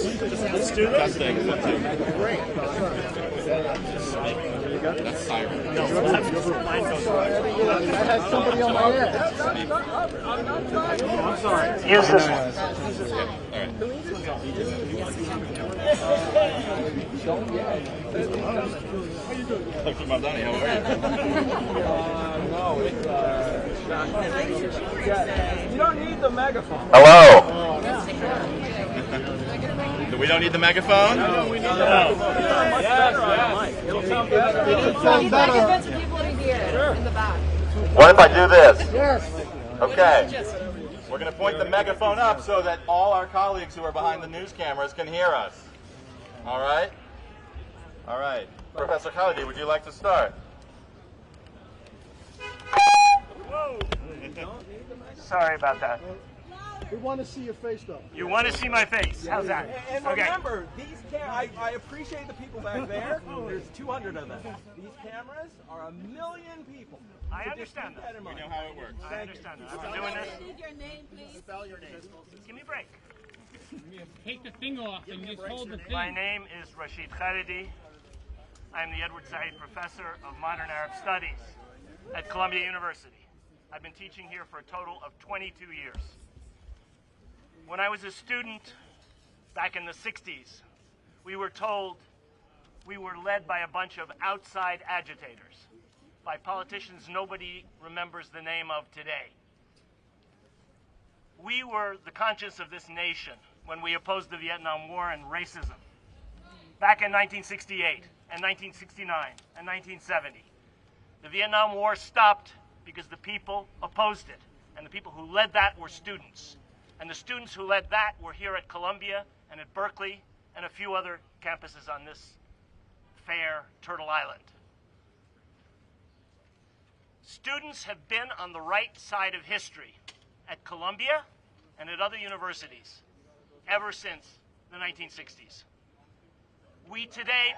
this. Let's do this. Great. That's Siren. I had somebody on my head. I'm sorry. Use this one. Dr. Mardani, how are you? You don't need the megaphone. Hello. We don't need the megaphone? No, we need the megaphone. Much better on the mic. It'll sound better. It'll sound better. In the back. What if I do this? Yes. Okay. We're going to point the megaphone up so that all our colleagues who are behind the news cameras can hear us. All right? All right. Professor Khalidi, would you like to start? Whoa. Sorry about that. We want to see your face, though. You want to see my face? How's that? And remember, these I appreciate the people back there. There's 200 of them. These cameras are 1 million people. I understand that. We know how it works. I understand that. I've been doing this. Need your name, please. Spell your name. Give me a break. Take the thing off and just hold the thing. My name is Rashid Khalidi. I'm the Edward Said Professor of Modern Arab Studies at Columbia University. I've been teaching here for a total of 22 years. When I was a student back in the 60s, we were told we were led by a bunch of outside agitators, by politicians nobody remembers the name of today. We were the conscience of this nation when we opposed the Vietnam War and racism back in 1968 and 1969 and 1970. The Vietnam War stopped because the people opposed it, and the people who led that were students. And the students who led that were here at Columbia and at Berkeley and a few other campuses on this fair Turtle Island. Students have been on the right side of history at Columbia and at other universities ever since the 1960s. We today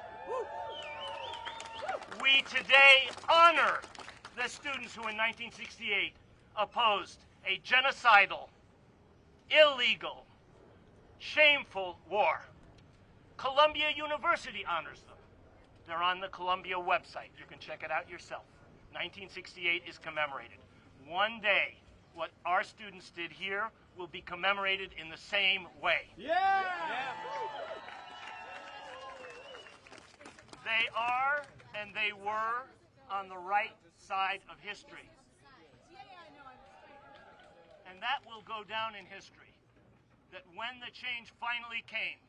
honor the students who in 1968 opposed a genocidal, illegal, shameful war. Columbia University honors them. They're on the Columbia website. You can check it out yourself. 1968 is commemorated. One day, what our students did here will be commemorated in the same way. Yeah! They are and they were on the right side of history. And that will go down in history. That when the change finally came,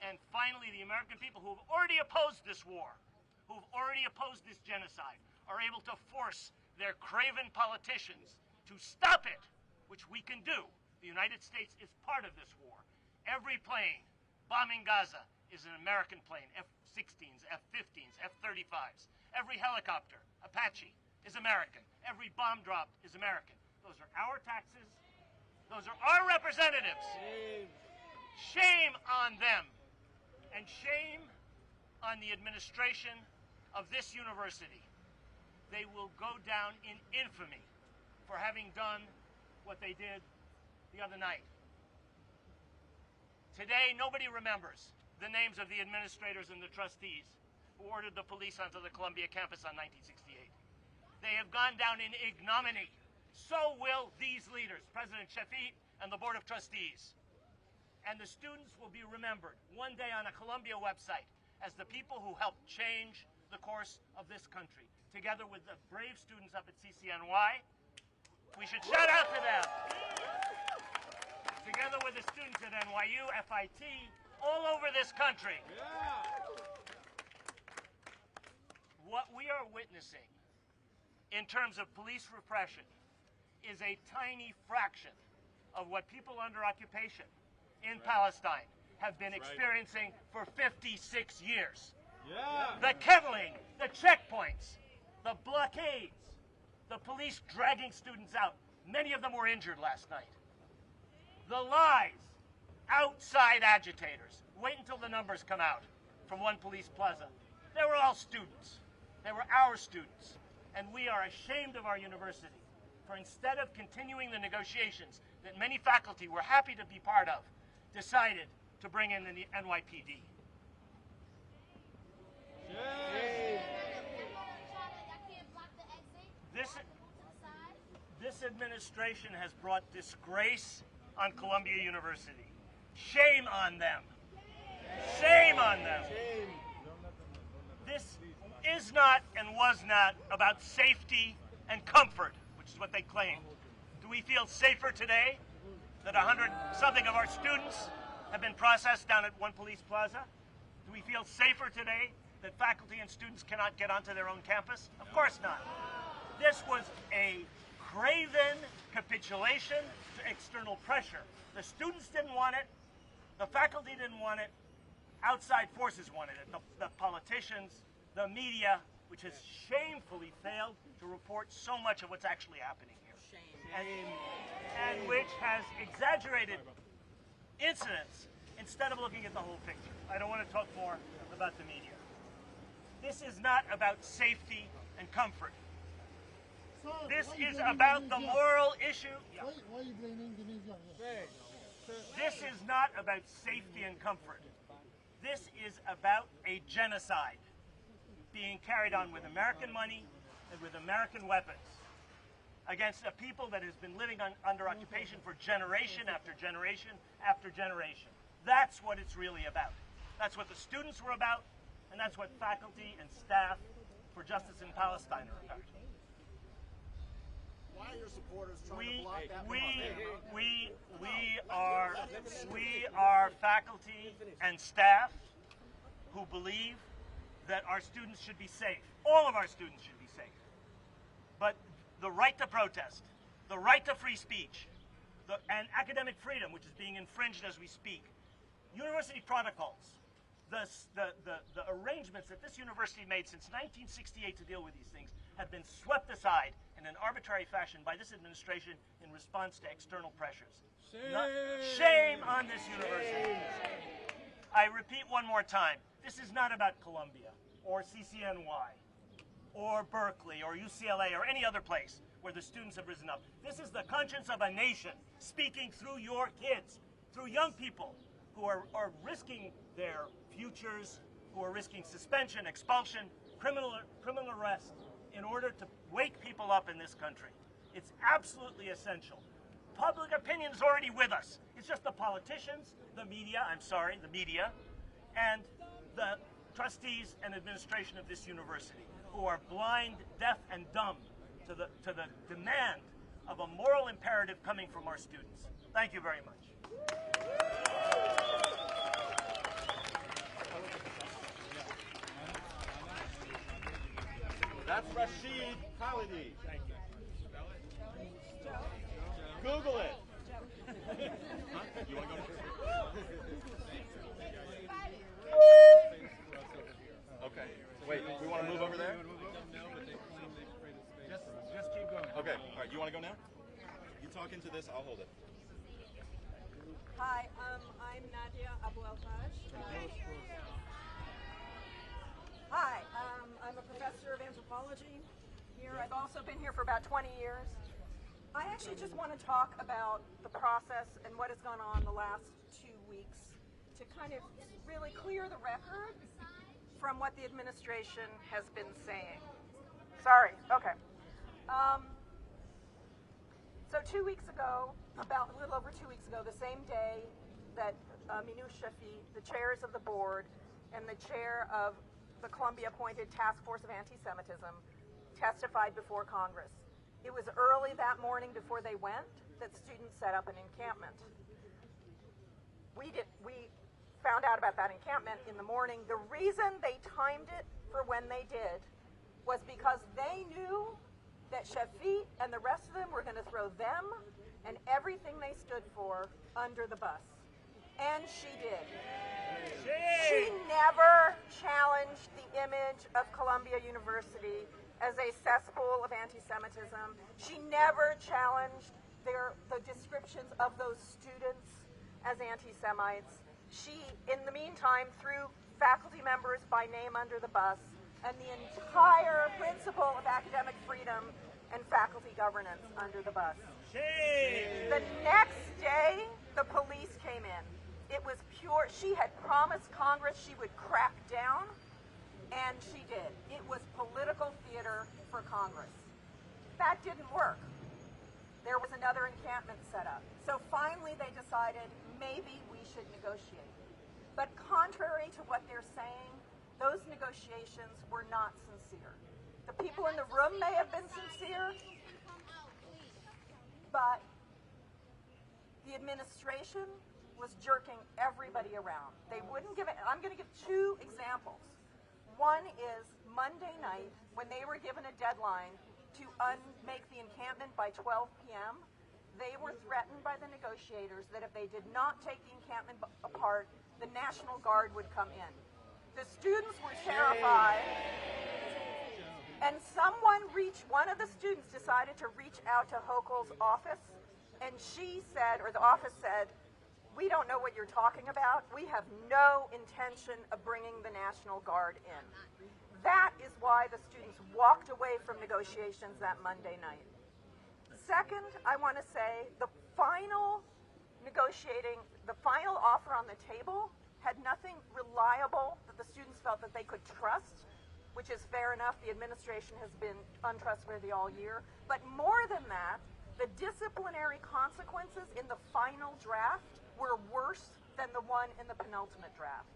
and finally the American people who have already opposed this war, who have already opposed this genocide, are able to force their craven politicians to stop it, which we can do. The United States is part of this war. Every plane bombing Gaza is an American plane, F-16s, F-15s, F-35s. Every helicopter, Apache, is American. Every bomb drop is American. Those are our taxes. Those are our representatives. Shame on them. And shame on the administration of this university. They will go down in infamy for having done what they did the other night. Today, nobody remembers the names of the administrators and the trustees who ordered the police onto the Columbia campus on 1968. They have gone down in ignominy. So will these leaders, President Shafeet and the Board of Trustees. And the students will be remembered one day on a Columbia website as the people who helped change the course of this country. Together with the brave students up at CCNY, we should shout out to them. Together with the students at NYU, FIT, all over this country. What we are witnessing in terms of police repression is a tiny fraction of what people under occupation in Palestine have been experiencing for 56 years. The kettling, the checkpoints, the blockades, the police dragging students out. Many of them were injured last night. The lies, outside agitators. Wait until the numbers come out from one police plaza. They were all students. They were our students. And we are ashamed of our university for instead of continuing the negotiations that many faculty were happy to be part of, decided to bring in the NYPD. This administration has brought disgrace on Columbia University. Shame on them. Shame on them. This is not and was not about safety and comfort, which is what they claim. Do we feel safer today that 100-something of our students have been processed down at One Police Plaza? Do we feel safer today that faculty and students cannot get onto their own campus? Of course not. This was a craven capitulation to external pressure. The students didn't want it. The faculty didn't want it. Outside forces wanted it. The politicians, the media, which has shamefully failed to report so much of what's actually happening here. And which has exaggerated incidents instead of looking at the whole picture. I don't want to talk more about the media. This is not about safety and comfort. This is about the moral issue. Yeah. Why are you blaming Indonesia? This is not about safety and comfort. This is about a genocide being carried on with American money and with American weapons against a people that has been living under occupation for generation after generation after generation. That's what it's really about. That's what the students were about, and that's what faculty and staff for Justice in Palestine are about. Why are your supporters trying to block that? We are faculty and staff who believe that our students should be safe. All of our students should be safe. But the right to protest, the right to free speech, and academic freedom, which is being infringed as we speak, university protocols, the arrangements that this university made since 1968 to deal with these things have been swept aside in an arbitrary fashion by this administration in response to external pressures. Shame on this university. I repeat one more time. This is not about Columbia or CCNY or Berkeley or UCLA or any other place where the students have risen up. This is the conscience of a nation speaking through your kids, through young people who are risking their futures, who are risking suspension, expulsion, criminal arrest in order to wake people up in this country. It's absolutely essential. Public opinion is already with us. It's just the politicians, the media, and the trustees and administration of this university who are blind, deaf, and dumb to the demand of a moral imperative coming from our students. Thank you very much. That's Rashid Khalidi. Thank you. Google it. You want to go? Okay. Wait, we want to move over there? Just keep going. Okay. All right. You want to go now? You talk into this. I'll hold it. Hi, I'm Nadia Abu El-Taj. Hi, I'm a professor of anthropology here. I've also been here for about 20 years. I actually just want to talk about the process and what has gone on the last 2 weeks to kind of really clear the record from what the administration has been saying. Sorry, okay. So 2 weeks ago, about a little over 2 weeks ago, the same day that Minouche Shafi, the chairs of the board and the chair of the Columbia-appointed Task Force of Anti-Semitism testified before Congress. It was early that morning before they went that students set up an encampment. We found out about that encampment in the morning. The reason they timed it for when they did was because they knew that Shafi and the rest of them were going to throw them and everything they stood for under the bus. And she did. She never challenged the image of Columbia University as a cesspool of anti-Semitism. She never challenged the descriptions of those students as anti-Semites. She, in the meantime, threw faculty members by name under the bus and the entire principle of academic freedom and faculty governance under the bus. The next day, the police came in. It was she had promised Congress she would crack down, and she did. It was political theater for Congress. That didn't work. There was another encampment set up. So finally they decided maybe we should negotiate. But contrary to what they're saying, those negotiations were not sincere. The people in the room may have been sincere, but the administration was jerking everybody around. They wouldn't give it. I'm going to give two examples. One is Monday night when they were given a deadline to unmake the encampment by 12 p.m. They were threatened by the negotiators that if they did not take the encampment apart, the National Guard would come in. The students were terrified, and one of the students decided to reach out to Hochul's office, and she said, or the office said, "We don't know what you're talking about. We have no intention of bringing the National Guard in." That is why the students walked away from negotiations that Monday night. Second, I want to say the final offer on the table had nothing reliable that the students felt that they could trust, which is fair enough. The administration has been untrustworthy all year. But more than that, the disciplinary consequences in the final draft were worse than the one in the penultimate draft.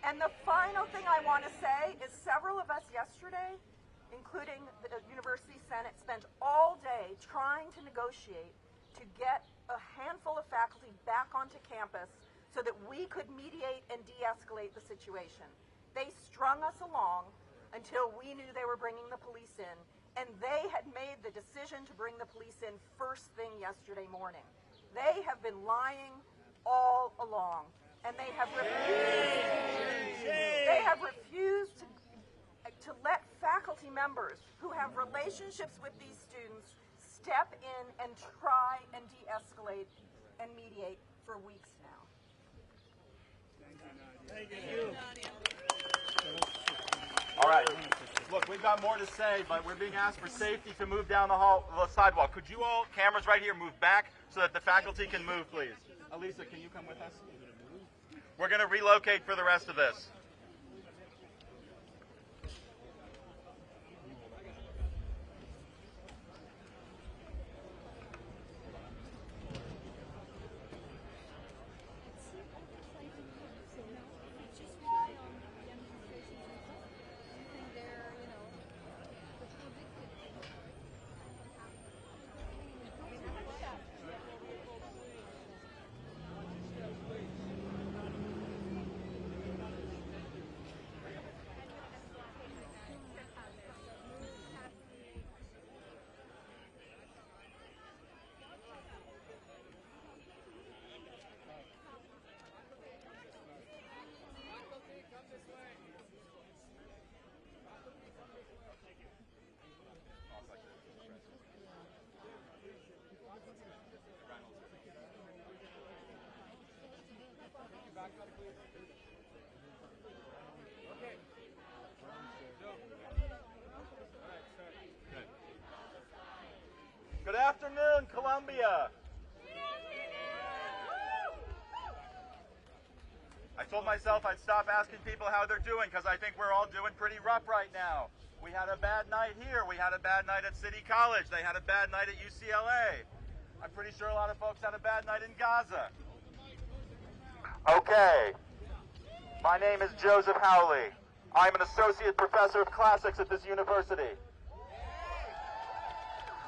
And the final thing I want to say is several of us yesterday, including the University Senate, spent all day trying to negotiate to get a handful of faculty back onto campus so that we could mediate and de-escalate the situation. They strung us along until we knew they were bringing the police in, and they had made the decision to bring the police in first thing yesterday morning. They have been lying all along, and they have refused to let faculty members who have relationships with these students step in and try and de-escalate and mediate for weeks now. Thank you. All right. Look, we've got more to say, but we're being asked for safety to move down the sidewalk. Could you all, cameras right here, move back so that the faculty can move, please? Elisa, can you come with us? We're going to relocate for the rest of this. Good afternoon, Columbia. I told myself I'd stop asking people how they're doing because I think we're all doing pretty rough right now. We had a bad night here. We had a bad night at City College. They had a bad night at UCLA. I'm pretty sure a lot of folks had a bad night in Gaza. Okay. My name is Joseph Howley. I'm an associate professor of classics at this university.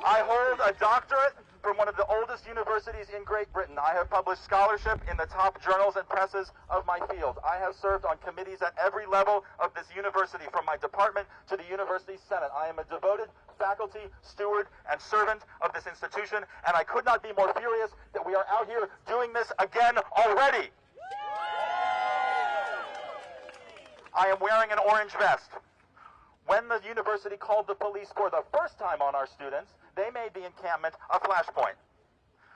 I hold a doctorate from one of the oldest universities in Great Britain. I have published scholarship in the top journals and presses of my field. I have served on committees at every level of this university, from my department to the university senate. I am a devoted faculty, steward, and servant of this institution, and I could not be more furious that we are out here doing this again already. I am wearing an orange vest. When the university called the police for the first time on our students, they made the encampment a flashpoint.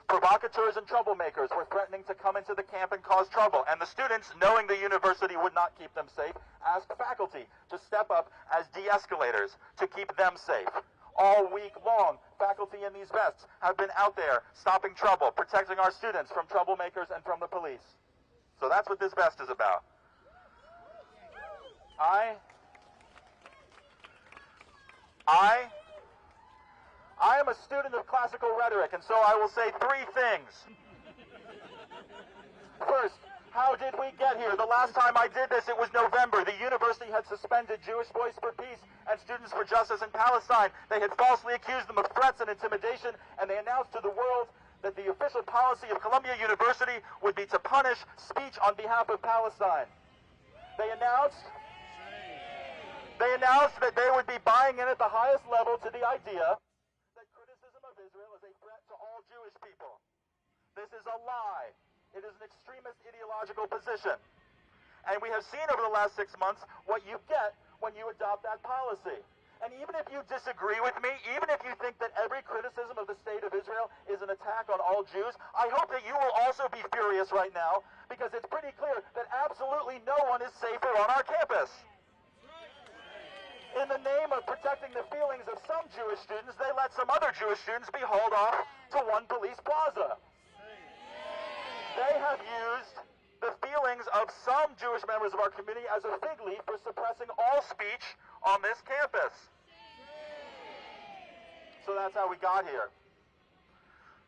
Provocateurs and troublemakers were threatening to come into the camp and cause trouble, and the students, knowing the university would not keep them safe, asked faculty to step up as de-escalators to keep them safe. All week long, faculty in these vests have been out there stopping trouble, protecting our students from troublemakers and from the police. So that's what this vest is about. I am a student of classical rhetoric, and so I will say three things. First, how did we get here? The last time I did this, it was November. The university had suspended Jewish Voice for Peace and Students for Justice in Palestine. They had falsely accused them of threats and intimidation, and they announced to the world that the official policy of Columbia University would be to punish speech on behalf of Palestine. They announced that they would be buying in at the highest level to the idea that criticism of Israel is a threat to all Jewish people. This is a lie. It is an extremist ideological position. And we have seen over the last 6 months what you get when you adopt that policy. And even if you disagree with me, even if you think that every criticism of the state of Israel is an attack on all Jews, I hope that you will also be furious right now, because it's pretty clear that absolutely no one is safer on our campus. In the name of protecting the feelings of some Jewish students, they let some other Jewish students be hauled off to one police plaza. They have used the feelings of some Jewish members of our community as a fig leaf for suppressing all speech on this campus. So that's how we got here.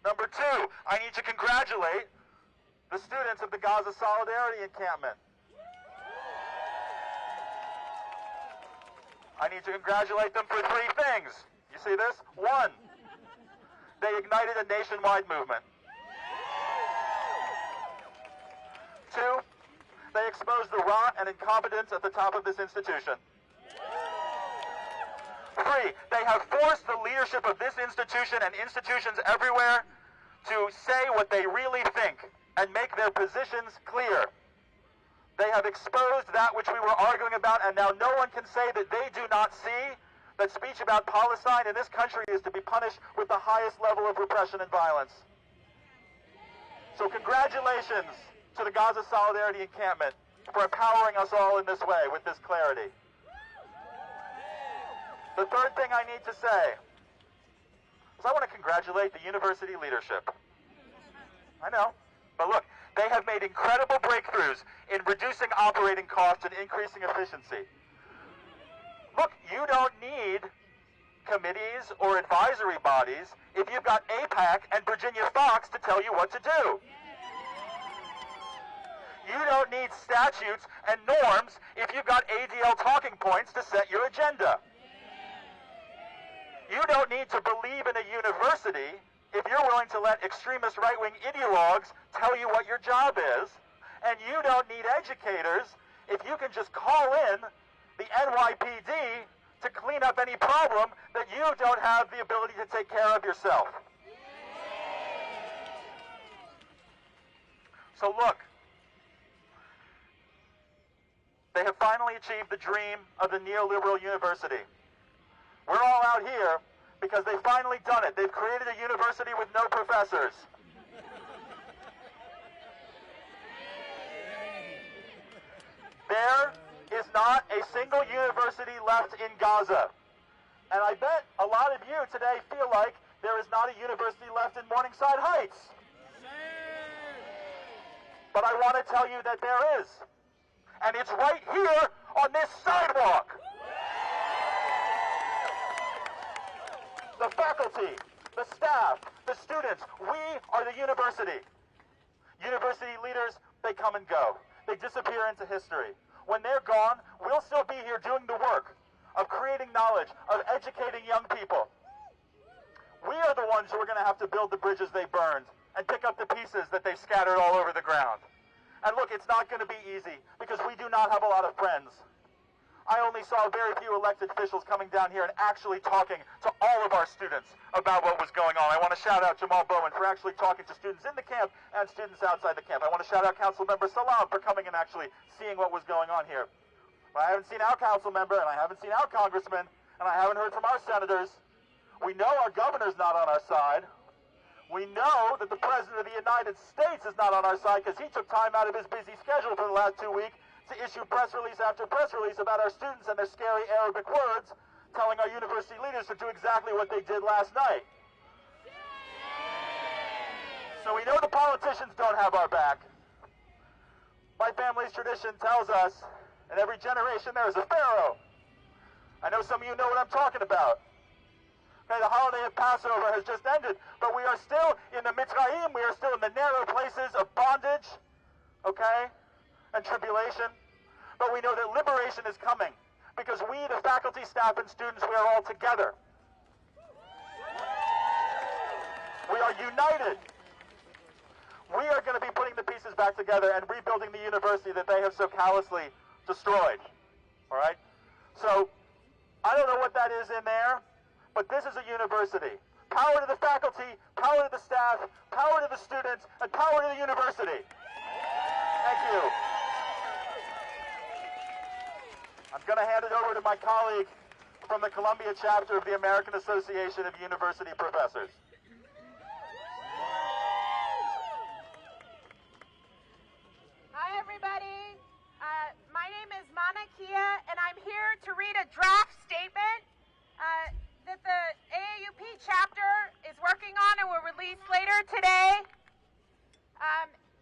Number two, I need to congratulate the students of the Gaza Solidarity Encampment. I need to congratulate them for three things. You see this? One, they ignited a nationwide movement. Two, they exposed the rot and incompetence at the top of this institution. Three, they have forced the leadership of this institution and institutions everywhere to say what they really think and make their positions clear. They have exposed that which we were arguing about, and now no one can say that they do not see that speech about Palestine in this country is to be punished with the highest level of repression and violence. So congratulations to the Gaza Solidarity Encampment for empowering us all in this way with this clarity. The third thing I need to say is I want to congratulate the university leadership. I know, but look, they have made incredible breakthroughs in reducing operating costs and increasing efficiency. Look, you don't need committees or advisory bodies if you've got AIPAC and Virginia Fox to tell you what to do. You don't need statutes and norms if you've got ADL talking points to set your agenda. You don't need to believe in a university if you're willing to let extremist right-wing ideologues tell you what your job is. And you don't need educators if you can just call in the NYPD to clean up any problem that you don't have the ability to take care of yourself. So look, they have finally achieved the dream of the neoliberal university. We're all out here because they've finally done it. They've created a university with no professors. There is not a single university left in Gaza. And I bet a lot of you today feel like there is not a university left in Morningside Heights. But I want to tell you that there is. And it's right here on this sidewalk. The faculty, the staff, the students, we are the university. University leaders, they come and go. They disappear into history. When they're gone, we'll still be here doing the work of creating knowledge, of educating young people. We are the ones who are going to have to build the bridges they burned and pick up the pieces that they scattered all over the ground. And look, it's not going to be easy because we do not have a lot of friends. I only saw very few elected officials coming down here and actually talking to all of our students about what was going on. I want to shout out Jamal Bowen for actually talking to students in the camp and students outside the camp. I want to shout out Councilmember Salam for coming and actually seeing what was going on here. But I haven't seen our council member, and I haven't seen our congressman, and I haven't heard from our senators. We know our governor's not on our side. We know that the President of the United States is not on our side because he took time out of his busy schedule for the last 2 weeks to issue press release after press release about our students and their scary Arabic words, telling our university leaders to do exactly what they did last night. So we know the politicians don't have our back. My family's tradition tells us in every generation there is a pharaoh. I know some of you know what I'm talking about. Okay, the holiday of Passover has just ended, but we are still in the Mitzrayim, we are still in the narrow places of bondage, okay, and tribulation. But we know that liberation is coming because we, the faculty, staff, and students, we are all together. We are united. We are going to be putting the pieces back together and rebuilding the university that they have so callously destroyed. All right? So, I don't know what that is in there, but this is a university. Power to the faculty, power to the staff, power to the students, and power to the university. Thank you. I'm going to hand it over to my colleague from the Columbia chapter of the American Association of University Professors. Hi, everybody. My name is Mana Kia, and I'm here to read a draft statement that the AAUP chapter is working on and will release later today.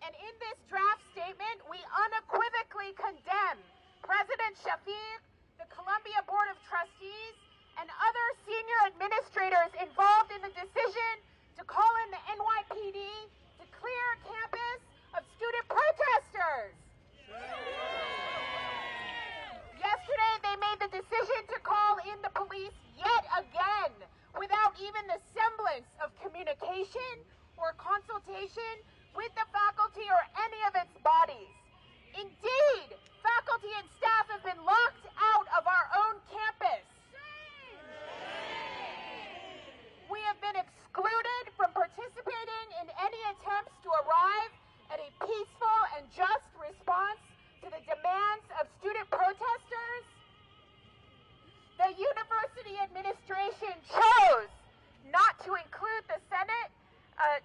And in this draft statement, we unequivocally condemn President Shafiq, the Columbia Board of Trustees, and other senior administrators involved in the decision to call in the NYPD to clear campus of student protesters. Yesterday, they made the decision to call in the police yet again without even the semblance of communication or consultation with the faculty or any of its bodies. Indeed, faculty and staff have been locked out of our own campus. We have been excluded from participating in any attempts to arrive at a peaceful and just response to the demands of student protesters. The university administration chose not to include the Senate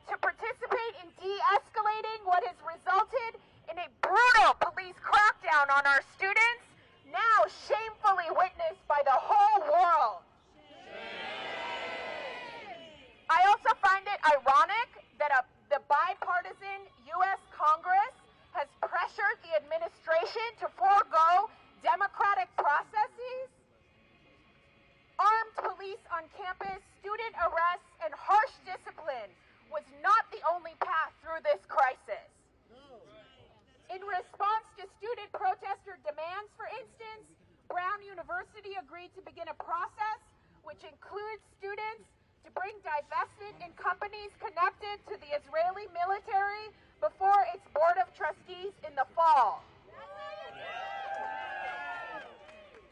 to participate in de-escalating what has resulted in a brutal police crackdown on our students, now shamefully witnessed by the whole world. I also find it ironic that the bipartisan U.S. Congress has pressured the administration to forego democratic processes. Armed police on campus, student arrests, and harsh discipline was not the only path through this crisis. In response to student protester demands, for instance, Brown University agreed to begin a process which includes students to bring divestment in companies connected to the Israeli military before its Board of Trustees in the fall.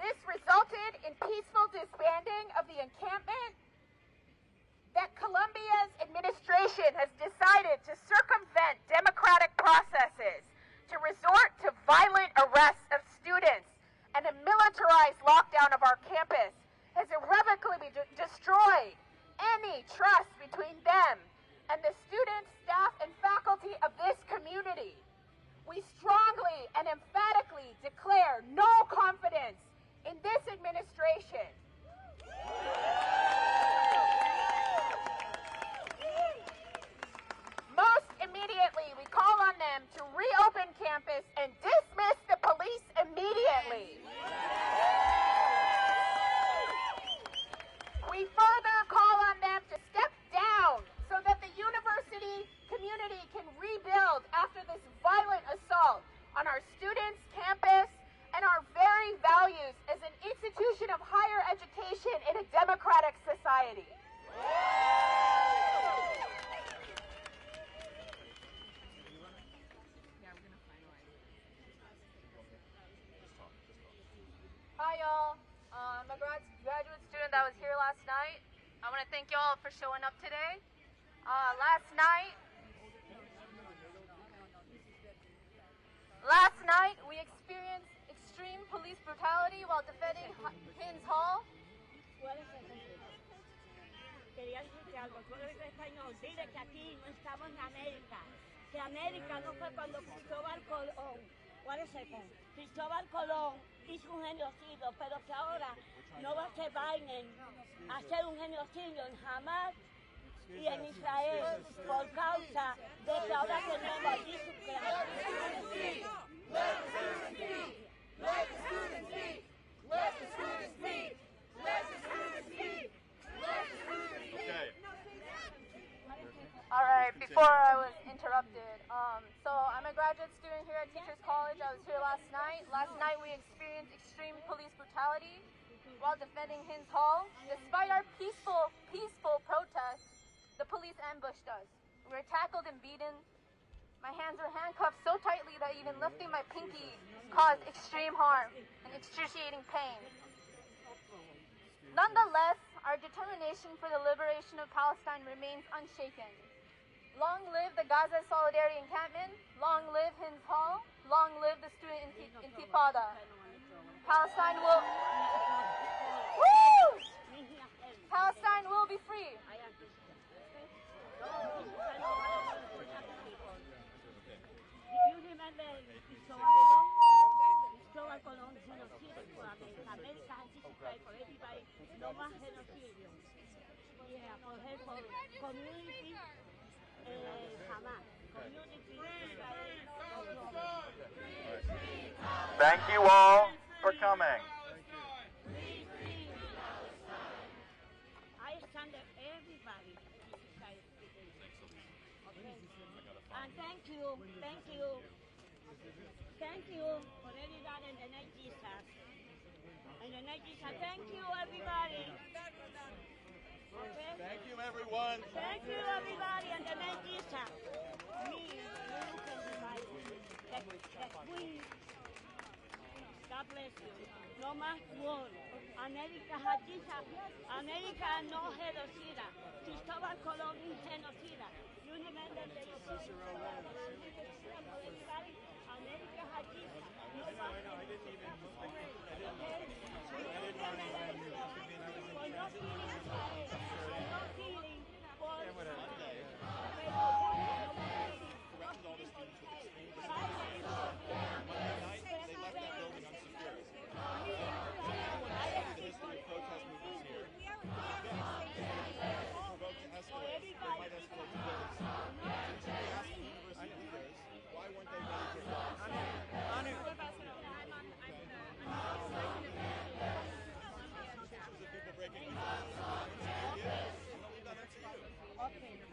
This resulted in peaceful disbanding of the encampment. That Columbia's administration has decided to circumvent democratic processes, to resort to violent arrests of students, and a militarized lockdown of our campus has irrevocably destroyed any trust between them and the students, staff, and faculty of this community. We strongly and emphatically declare no confidence in this administration. Most immediately, we call on them to reopen campus and dismiss the police immediately. We further call on them to step down so that the university community can rebuild after this violent assault on our students, campus, and our very values as an institution of higher education in a democratic society. Hi, y'all. I'm a graduate student that was here last night. I want to thank y'all for showing up today. Last night, we experienced extreme police brutality while defending Hines Hall. Quería decirte algo, tú eres español, dile que aquí no estamos en América, que América no fue cuando Cristóbal Colón, Cristóbal Colón hizo un genocidio, pero que ahora no va a se vayan a hacer un genocidio en Hamas y en Israel por causa de que ahora tenemos allí su clase. Let the students speak. Let the students speak. Let the students speak. Let the students speak. Let the students speak. Okay. All right, before I was interrupted, so I'm a graduate student here at Teachers College. I was here last night. Last night we experienced extreme police brutality while defending Hins Hall. Despite our peaceful protest, the police ambushed us. We were tackled and beaten. My hands were handcuffed so tightly that even lifting my pinky caused extreme harm and excruciating pain. Nonetheless, our determination for the liberation of Palestine remains unshaken. Long live the Gaza Solidarity Encampment. Long live Hins Hall. Long live the student intifada. Palestine will... Woo! Palestine will be free. You remember Cristóbal Colón genocide for America. America has justified for everybody, no más genocide. Yeah, for help for community, Hamas. Community, Israel, no problem. Thank you all for coming. I stand up everybody. Okay. And thank you for everybody in the night Jesus. In the night Jesus, thank you everybody. Okay? Thank you, everyone. Thank you everybody in the night Jesus. Me, the queen. God bless you. No más war. America has disappeared. America no genocida. Cristóbal Colón is genocida. You remember the America has disappeared. No más genocida. For not killing Israel. For not killing Okay.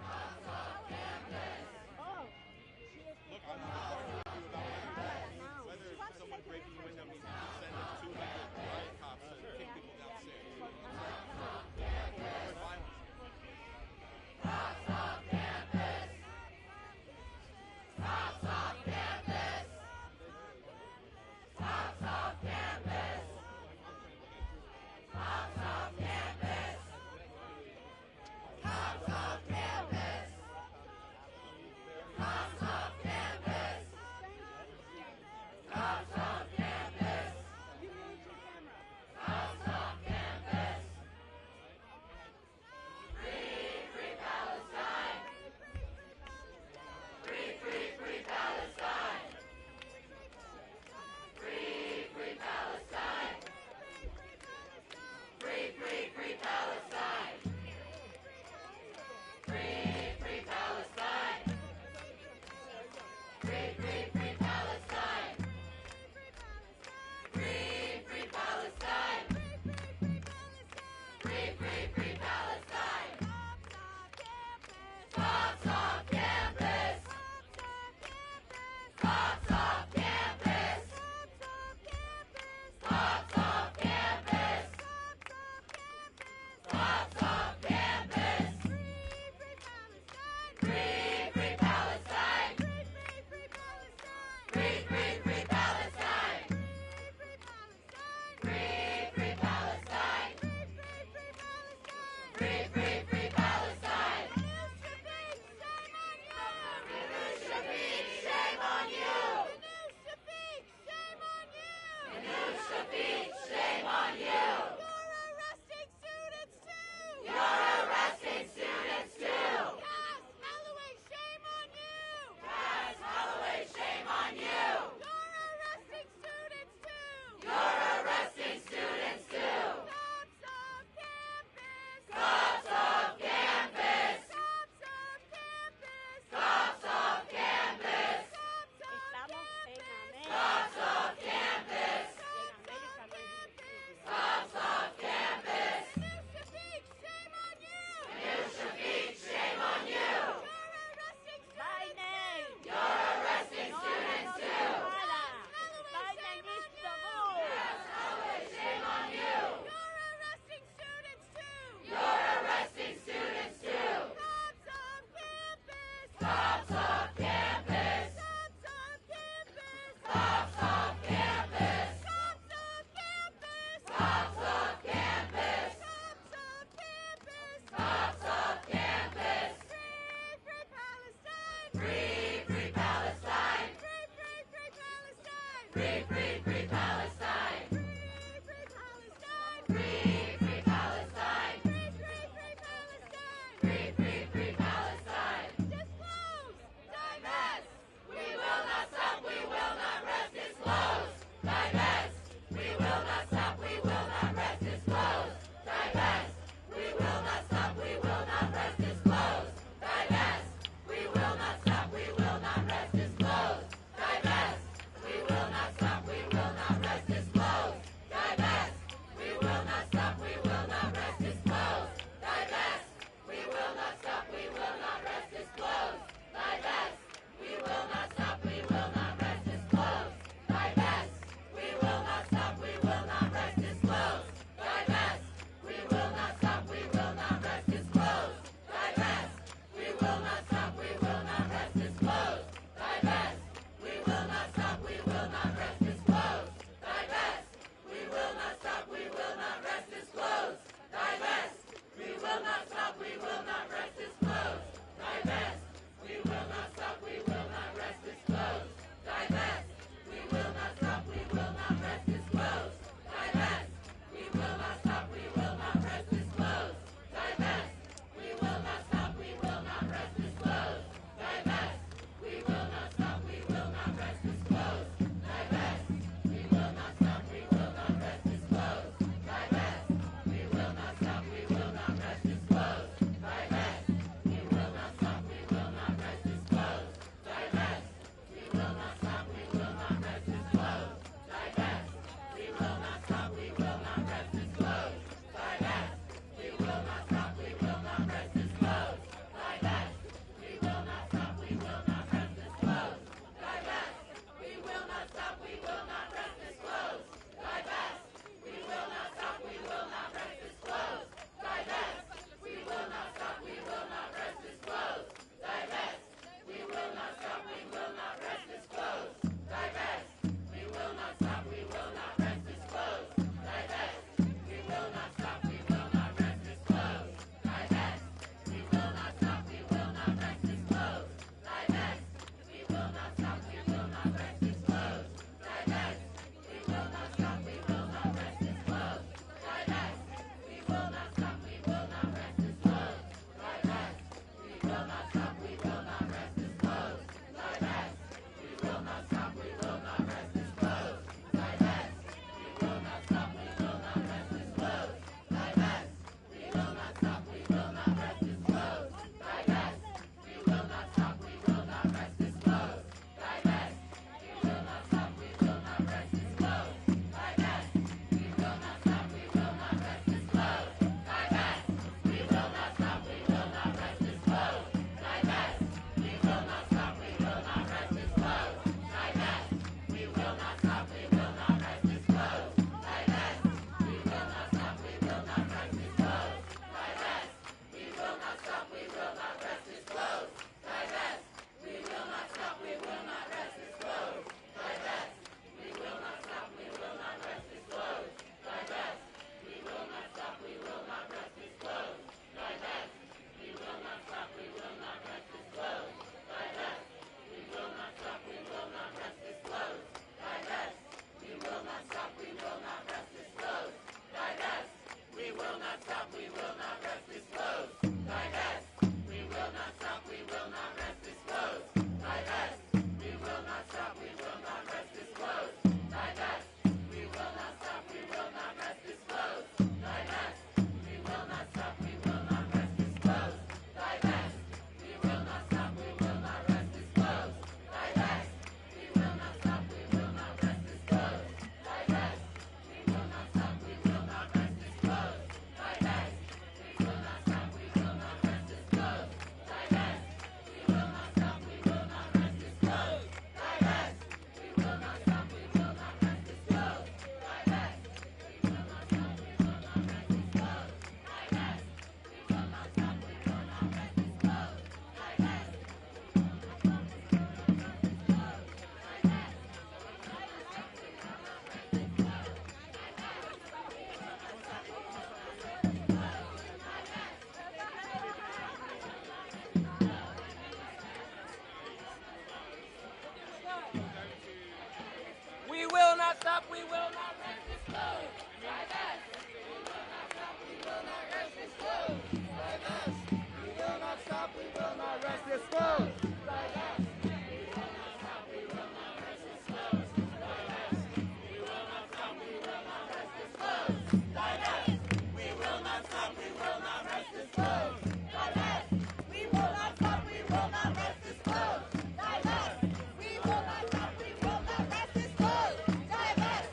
we will not rest this close. Divest. We will not stop, we will not rest this close. Divest. We will not stop, we will not rest this close. Divest. We will not stop, we will not rest this close. Divest. We will not stop, we will not rest this close. Divest. We will not stop, we will not rest this close. Divest. We will not stop, we will not rest this close. Divest. We will not stop, we will not rest this close. Divest.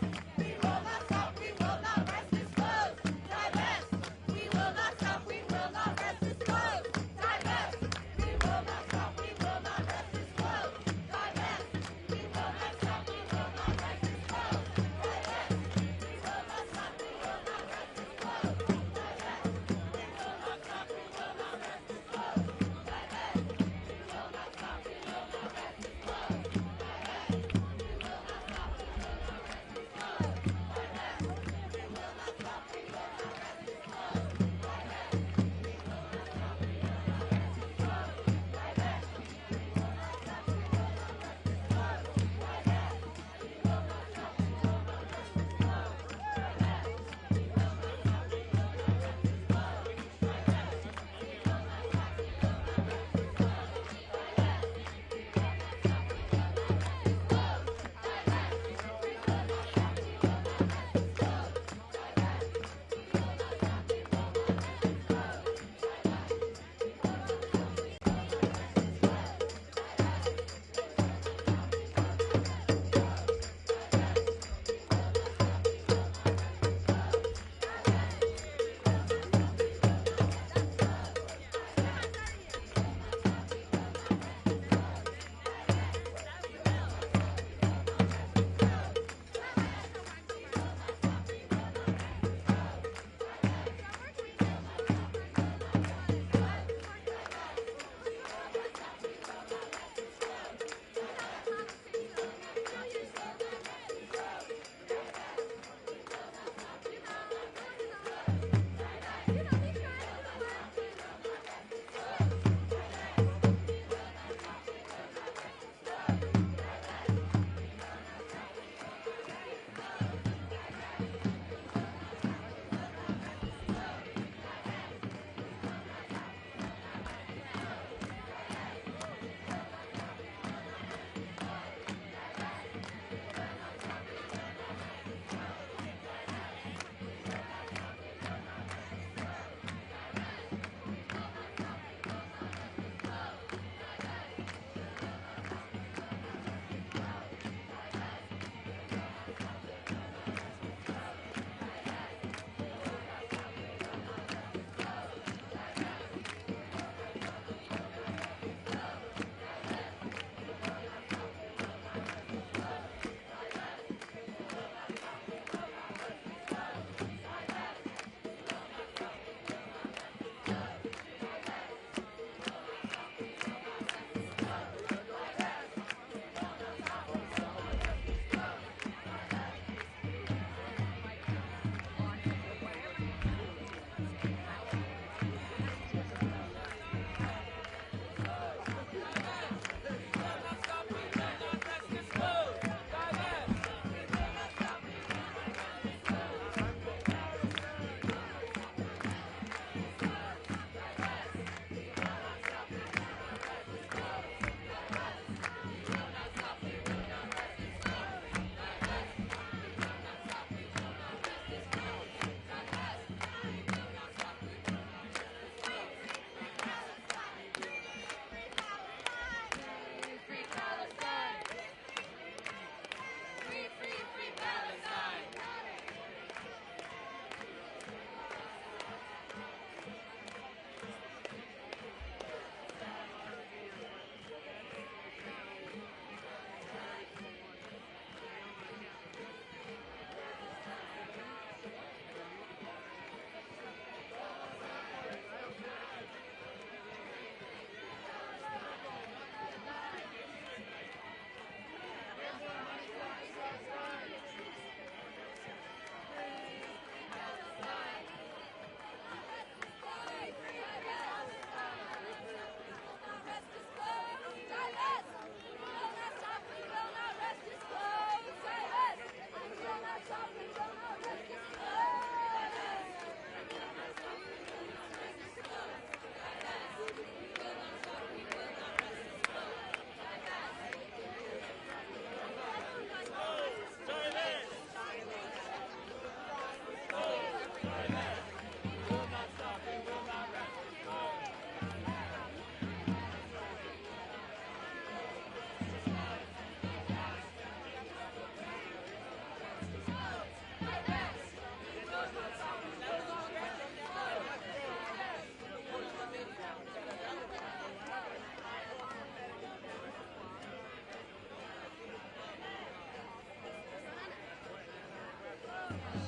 We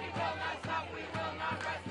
will not stop, we will not rest.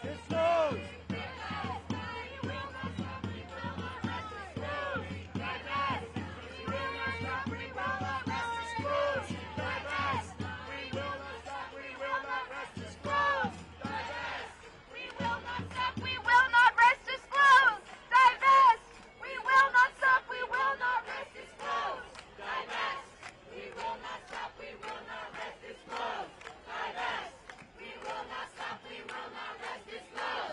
disclose. We will not stop, we will not rest, disclose.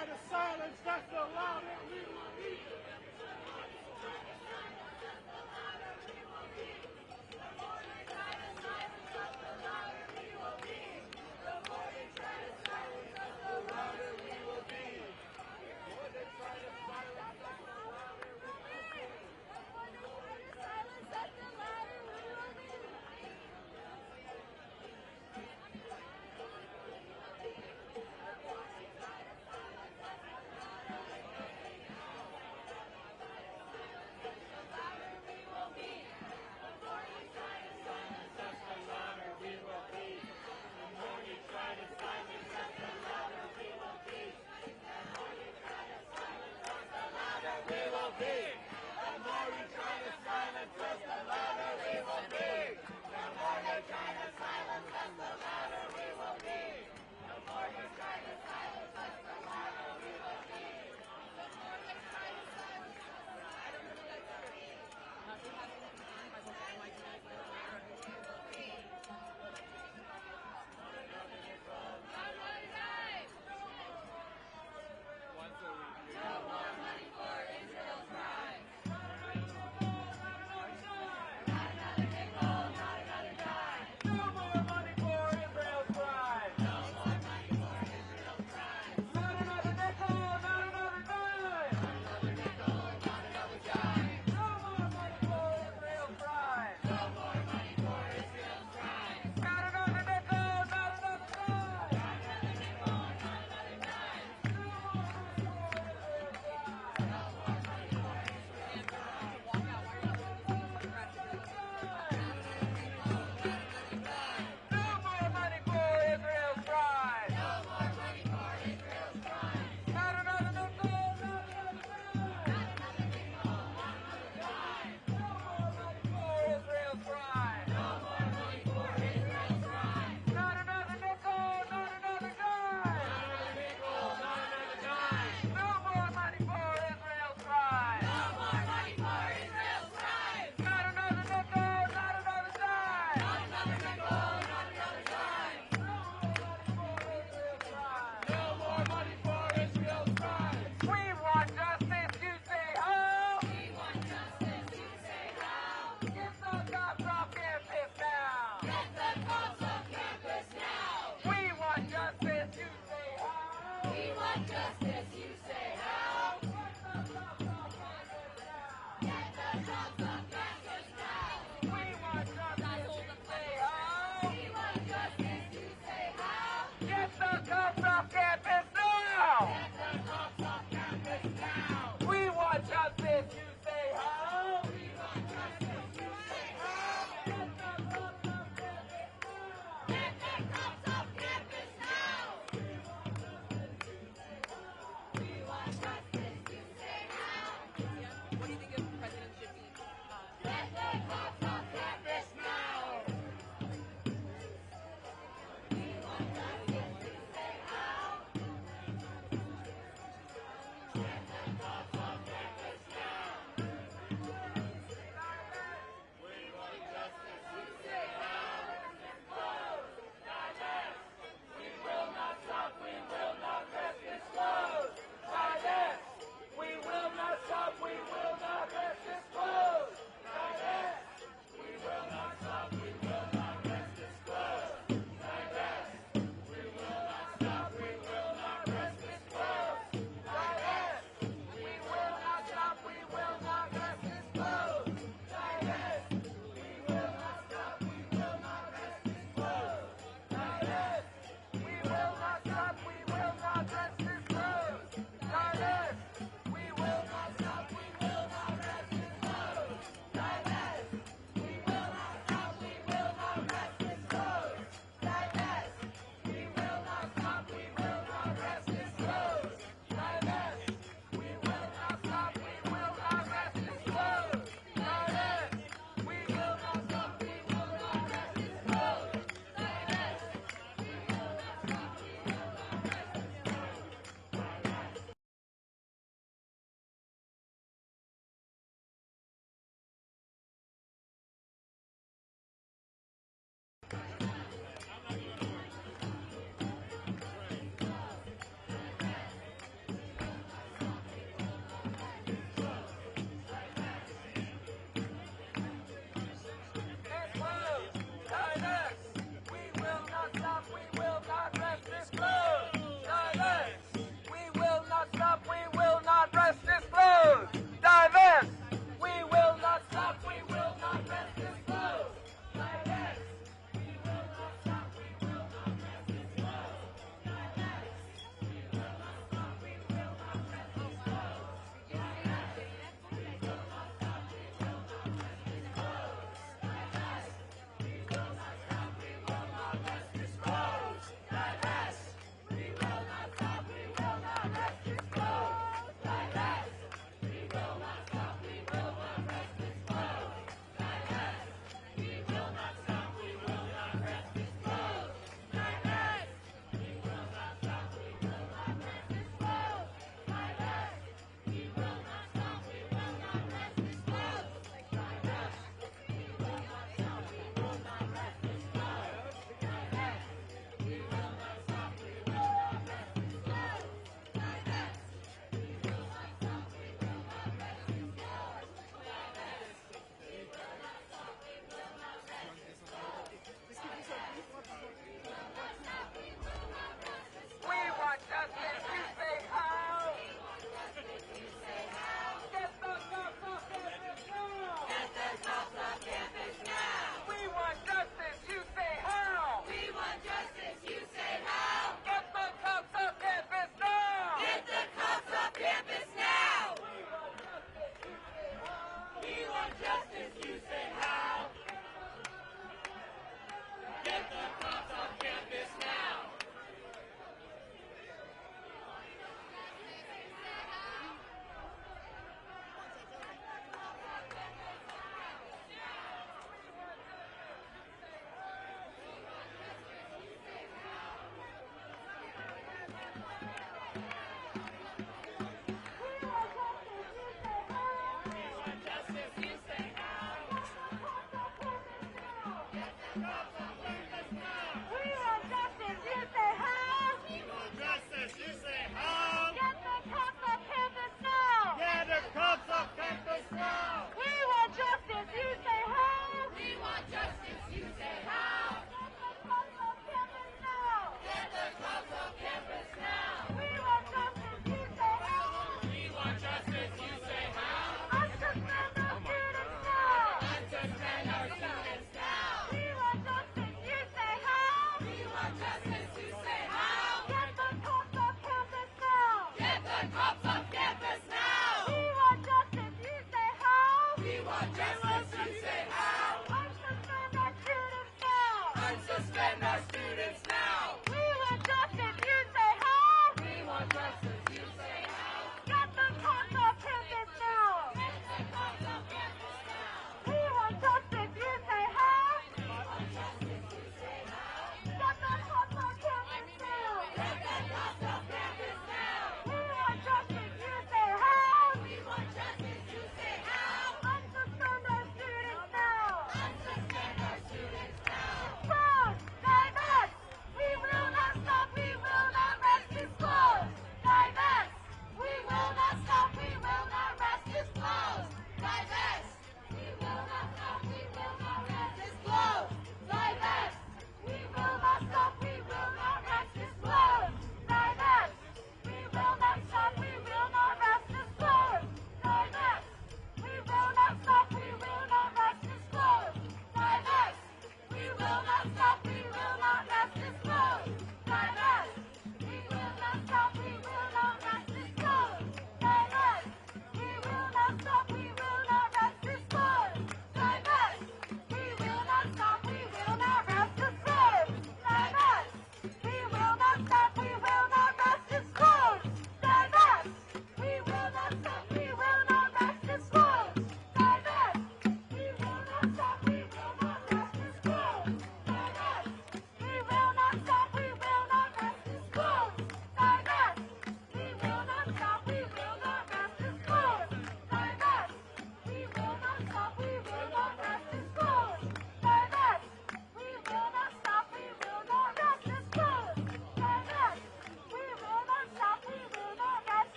try to silence us, the louder we will be.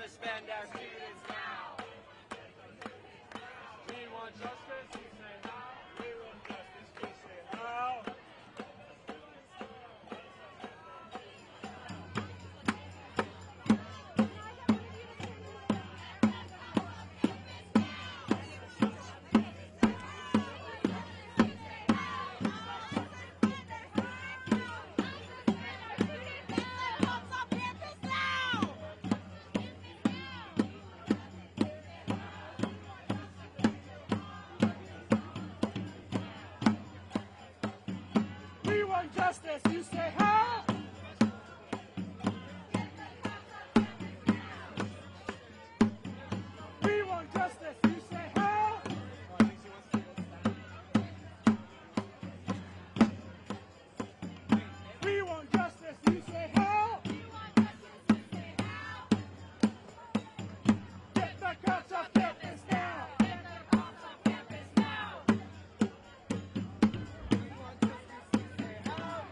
suspend our students now. We want justice, you say how? We want justice, you say how? We want justice, you say how? We want justice, you say how? We want justice, you say how? Get the cops off campus now! Get the cops off campus now! We want justice, you say how?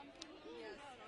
Yes.